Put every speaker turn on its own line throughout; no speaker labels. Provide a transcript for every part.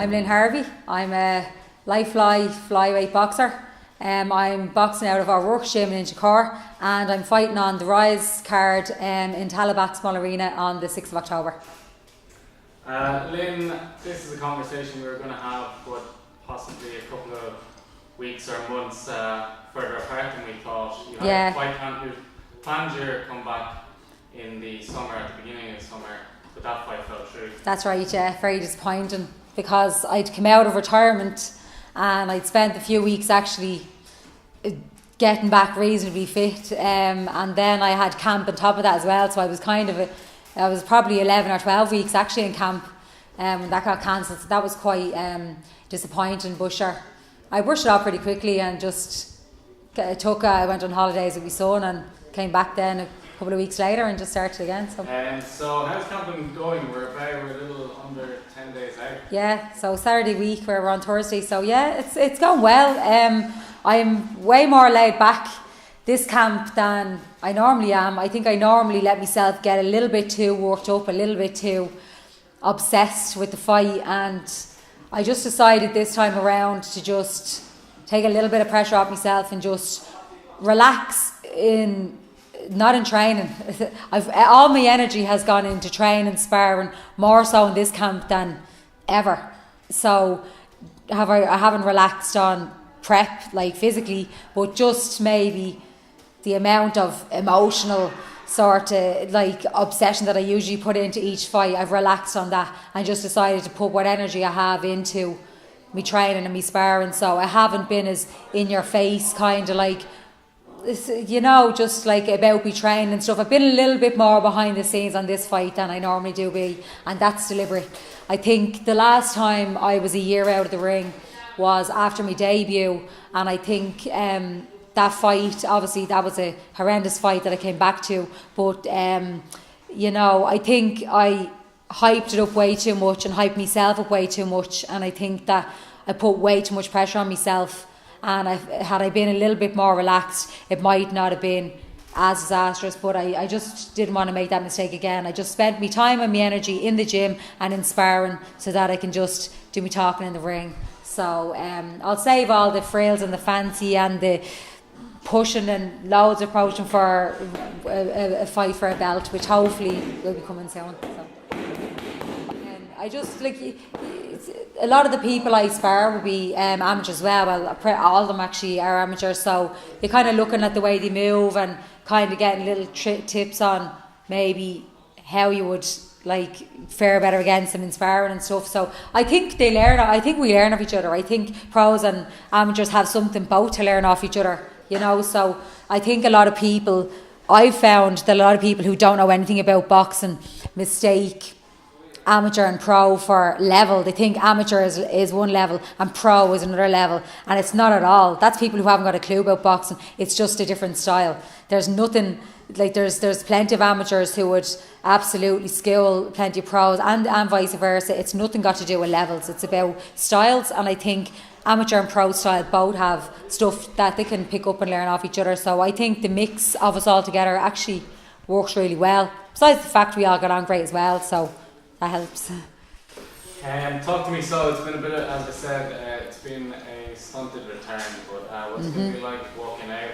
I'm Lynn Harvey. I'm a life fly flyweight boxer. I'm boxing out of our O'Rourke gym in Inchicore, and I'm fighting on the Rise card in Talabach Small Arena on the 6th of October.
Lynn, this is a conversation we were going to have, but possibly a couple of weeks or months further apart than we thought. You had planned your comeback in the summer, at the beginning of the summer, but that fight fell through.
That's right, yeah. Very disappointing, because I'd come out of retirement and I'd spent a few weeks actually getting back reasonably fit, and then I had camp on top of that as well, so I was probably 11 or 12 weeks actually in camp when that got cancelled, so that was quite disappointing. But sure, I brushed it off pretty quickly and just I went on holidays with my son and came back then a couple of weeks later and just started again.
So how's camp been going? We're a little under 10 days out.
Yeah, so Saturday week we're on Thursday, so yeah, it's going well. I'm way more laid back this camp than I normally am. I think I normally let myself get a little bit too worked up, a little bit too obsessed with the fight, and I just decided this time around to just take a little bit of pressure off myself and just relax not in training. All my energy has gone into training, sparring, more so in this camp than ever. So I haven't relaxed on prep, like physically, but just maybe the amount of emotional sort of like obsession that I usually put into each fight, I've relaxed on that and just decided to put what energy I have into me training and me sparring. So I haven't been as in your face kind of like, you know, just like about me training and stuff. I've been a little bit more behind the scenes on this fight than I normally do be, and that's deliberate. I think the last time I was a year out of the ring was after my debut, and I think that fight, obviously that was a horrendous fight that I came back to, but you know, I think I hyped it up way too much and hyped myself up way too much, and I think that I put way too much pressure on myself, and had I been a little bit more relaxed, it might not have been as disastrous. But I just didn't want to make that mistake again. I just spent my time and my energy in the gym and in sparring so that I can just do my talking in the ring. So I'll save all the frills and the fancy and the pushing and loads approaching for a fight for a belt, which hopefully will be coming soon. So. I just like a lot of the people I spar will be amateurs as well. Well, all of them actually are amateurs, so you're kind of looking at the way they move and kind of getting little tips on maybe how you would like fare better against them in sparring and stuff. So I think we learn off each other. I think pros and amateurs have something both to learn off each other, you know. So I think I've found that a lot of people who don't know anything about boxing mistake amateur and pro for level. They think amateur is one level and pro is another level, and it's not at all. That's people who haven't got a clue about boxing. It's just a different style. There's nothing like there's plenty of amateurs who would absolutely school plenty of pros, and vice versa. It's nothing got to do with levels. It's about styles, and I think amateur and pro style both have stuff that they can pick up and learn off each other. So I think the mix of us all together actually works really well. Besides the fact we all got on great as well, so that helps.
Talk to me. So it's been a bit of, as I said, it's been a stunted return, but what's it going to be like walking out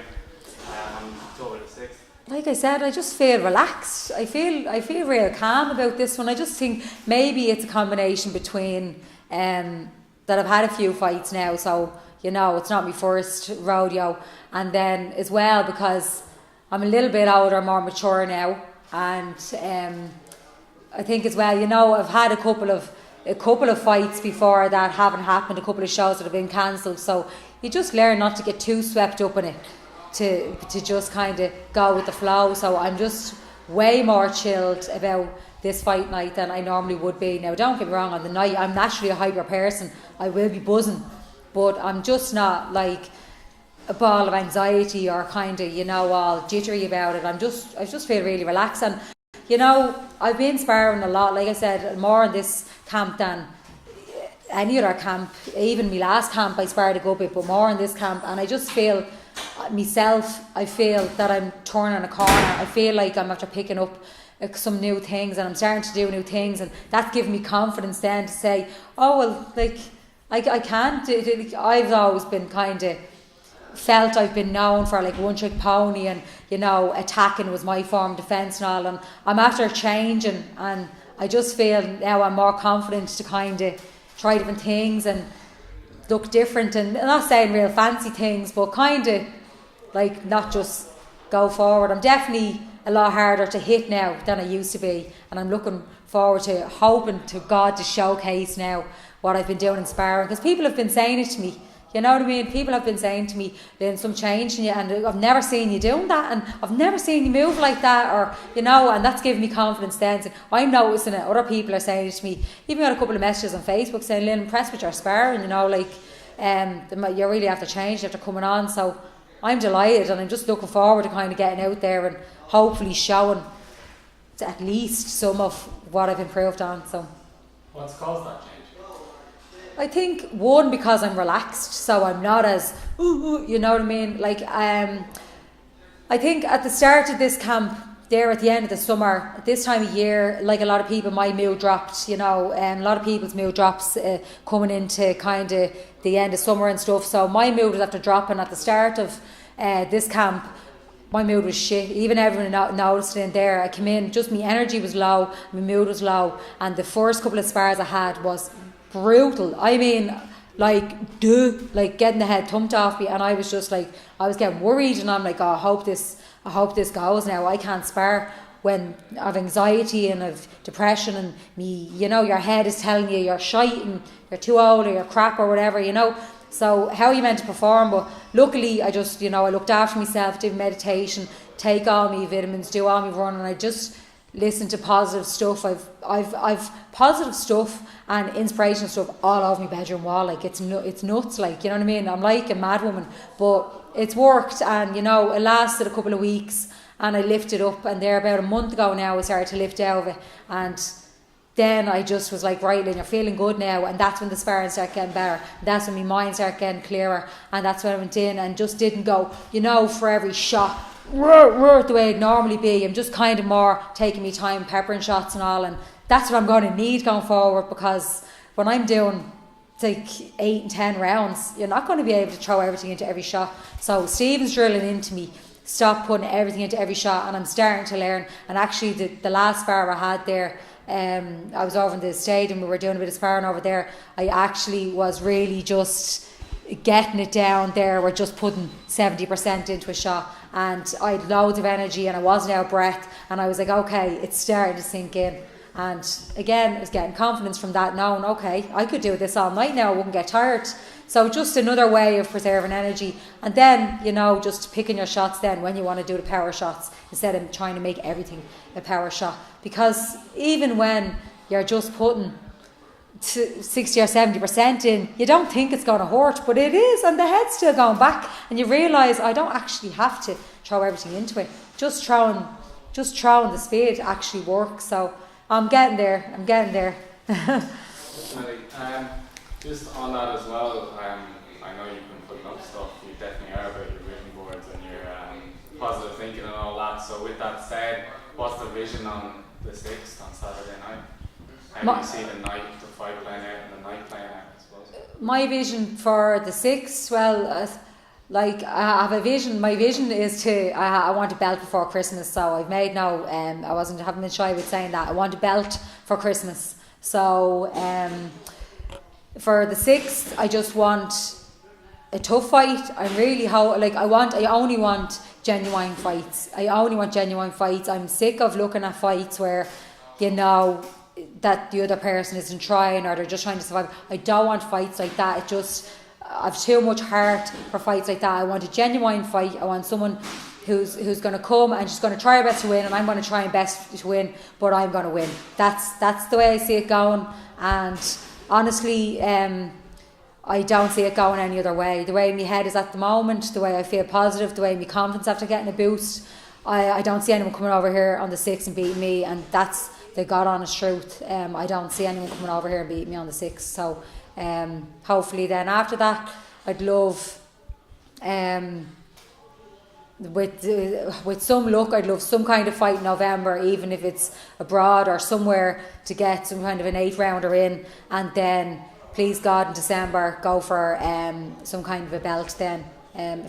on October the 6th?
Like I said, I just feel relaxed. I feel real calm about this one. I just think maybe it's a combination between that I've had a few fights now, so you know it's not my first rodeo, and then as well because I'm a little bit older, more mature now, and I think as well, you know, I've had a couple of fights before that haven't happened, a couple of shows that have been cancelled, so you just learn not to get too swept up in it, to just kind of go with the flow. So I'm just way more chilled about this fight night than I normally would be. Now don't get me wrong, on the night I'm naturally a hyper person, I will be buzzing, but I'm just not like a ball of anxiety or kind of, you know, all jittery about it. I just feel really relaxed, and you know, I've been sparring a lot, like I said, more in this camp than any other camp. Even my last camp I sparred a good bit, but more in this camp, and I just feel myself, I feel that I'm turning a corner. I feel like I'm after picking up some new things, and I'm starting to do new things, and that's giving me confidence then to say, oh well, like I can't. I've always been kind of felt I've been known for like one trick pony, and attacking was my form of defence and all, and I'm after changing, and I just feel now I'm more confident to kind of try different things and look different, and I'm not saying real fancy things, but kind of like not just go forward. I'm definitely a lot harder to hit now than I used to be, and I'm looking forward to hoping to God to showcase now what I've been doing in sparring, because people have been saying it to me. You know what I mean? People have been saying to me, there's some change in you, and I've never seen you doing that, and I've never seen you move like that, or, and that's giving me confidence then. So I'm noticing it. Other people are saying it to me. Even got a couple of messages on Facebook saying, Lynn, impressed with your sparring, you really have to change after coming on. So I'm delighted, and I'm just looking forward to kind of getting out there and hopefully showing at least some of what I've improved on. So
what's caused that change?
I think one, because I'm relaxed, so I'm not as you know what I mean. Like I think at the start of this camp, there at the end of the summer, at this time of year, like a lot of people, my mood dropped. A lot of people's mood drops coming into kind of the end of summer and stuff. So my mood was after dropping at the start of this camp. My mood was shit. Even everyone noticed it in there. I came in, just my energy was low, my mood was low, and the first couple of spars I had was brutal. I mean, like getting the head thumped off me, and I was just like, I was getting worried, and I'm like, oh, I hope this goes now. I can't spar when I have anxiety and I've depression, and me, your head is telling you you're shite and you're too old or you're crap or whatever, So how are you meant to perform? But luckily I just, I looked after myself, did meditation, take all my vitamins, do all my running, and I just listen to positive stuff. I've positive stuff and inspirational stuff all over my bedroom wall. Like it's nuts. Like, you know what I mean? I'm like a mad woman, but it's worked, and it lasted a couple of weeks, and I lifted up. And there about a month ago now, I started to lift out of it, and then I just was like, right, Lynn, you're feeling good now. And that's when the sparring started getting better. That's when my mind started getting clearer, and that's when I went in and just didn't go, for every shot the way it'd normally be. I'm just kind of more taking me time, peppering shots and all, and that's what I'm going to need going forward, because when I'm doing like 8 and 10 rounds, you're not going to be able to throw everything into every shot. So Steven's drilling into me, stop putting everything into every shot, and I'm starting to learn. And actually the last spar I had there, I was over in the stadium, we were doing a bit of sparring over there. I actually was really just getting it down there. We're just putting 70% into a shot, and I had loads of energy, and I wasn't out of breath, and I was like, okay, it's starting to sink in. And again, I was getting confidence from that, knowing, okay, I could do this all night now, I wouldn't get tired. So just another way of preserving energy. And then, just picking your shots then when you want to do the power shots, instead of trying to make everything a power shot. Because even when you're just putting 60 or 70% in, you don't think it's going to hurt, but it is, and the head's still going back, and you realise I don't actually have to throw everything into it. Just throwing the speed actually works. So I'm getting there.
Definitely. Just on that as well, I know you've been putting up stuff. You definitely are about your vision boards and your positive thinking and all that. So with that said, what's the vision on the 6th on Saturday night? How do you see the fight playing out and the night playing out, I suppose? My vision for the 6th, well, I have a vision. My vision is I want a belt before Christmas. So I've made haven't been shy with saying that. I want a belt for Christmas. So for the 6th, I just want a tough fight. I'm really I only want genuine fights. I'm sick of looking at fights where, that the other person isn't trying, or they're just trying to survive. I don't want fights like that. I've too much heart for fights like that. I want a genuine fight. I want someone who's going to come and she's going to try her best to win, and I'm going to try my best to win, but I'm going to win. That's the way I see it going. And honestly, I don't see it going any other way. The way my head is at the moment, the way I feel positive, the way my confidence after getting a boost, I don't see anyone coming over here on the 6th and beating me, and that's the God honest truth. I don't see anyone coming over here and beating me on the 6th. So hopefully then after that, I'd love
with some luck, I'd love some kind of fight in November, even if it's abroad or somewhere, to get some kind of an 8-rounder in, and then please God in December go for some kind of a belt then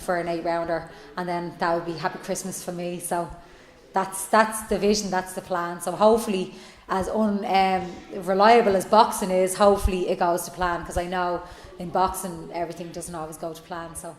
for an 8-rounder, and then that would be happy Christmas for me. So that's the vision, that's the plan. So hopefully, as unreliable as boxing is, hopefully it goes to plan, because I know in boxing everything doesn't always go to plan. So